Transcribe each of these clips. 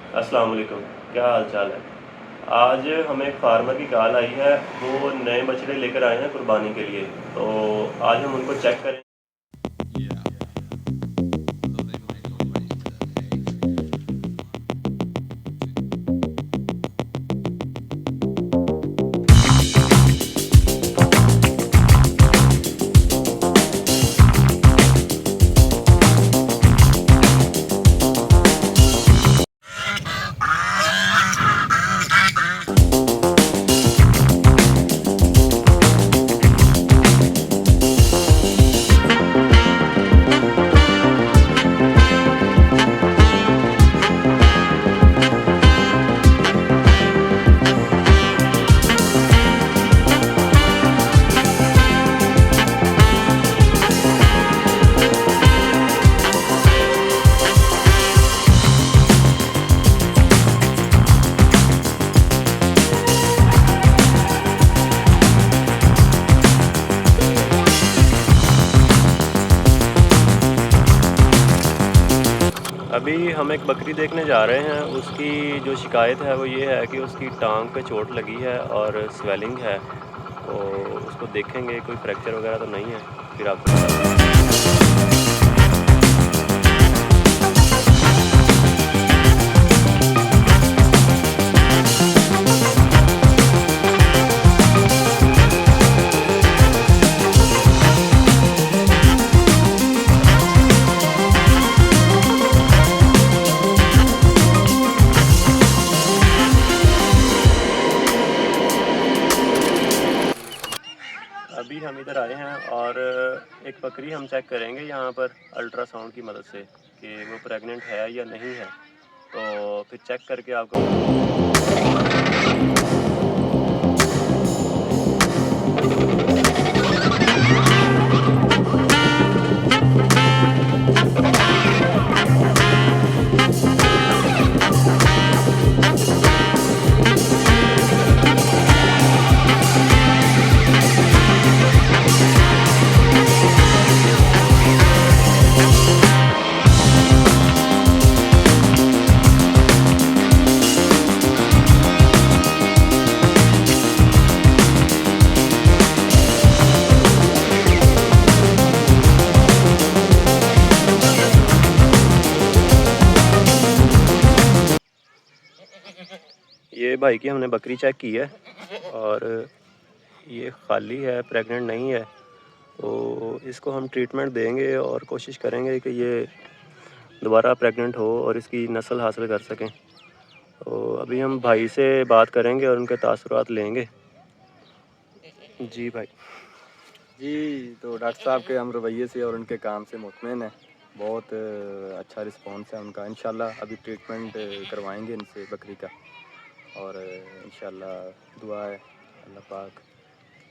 अस्सलाम वालेकुम। क्या हाल चाल है? आज हमें एक फार्मर की कॉल आई है, वो नए बछड़े लेकर आए हैं कुर्बानी के लिए। तो आज हम उनको चेक करें। अभी हम एक बकरी देखने जा रहे हैं। उसकी जो शिकायत है वो ये है कि उसकी टांग पे चोट लगी है और स्वेलिंग है। तो उसको देखेंगे कोई फ्रैक्चर वगैरह तो नहीं है, फिर आपको बताते हैं। अभी हम इधर आए हैं और एक बकरी हम चेक करेंगे यहाँ पर अल्ट्रासाउंड की मदद से कि वो प्रेग्नेंट है या नहीं है। तो फिर चेक करके आपको ये भाई की हमने बकरी चेक की है और ये खाली है, प्रेग्नेंट नहीं है। तो इसको हम ट्रीटमेंट देंगे और कोशिश करेंगे कि ये दोबारा प्रेग्नेंट हो और इसकी नस्ल हासिल कर सकें। तो अभी हम भाई से बात करेंगे और उनके तासुरात लेंगे। जी भाई। जी, तो डॉक्टर साहब के हम रवैये से और उनके काम से मुतमिन हैं। बहुत अच्छा रिस्पॉन्स है उनका। इंशाल्लाह अभी ट्रीटमेंट करवाएंगे इनसे बकरी का और इंशाल्लाह दुआ है अल्लाह पाक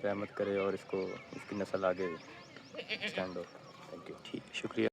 रहमत करे और इसकी नस्ल आगे स्टैंड हो। Thank you. ठीक, शुक्रिया।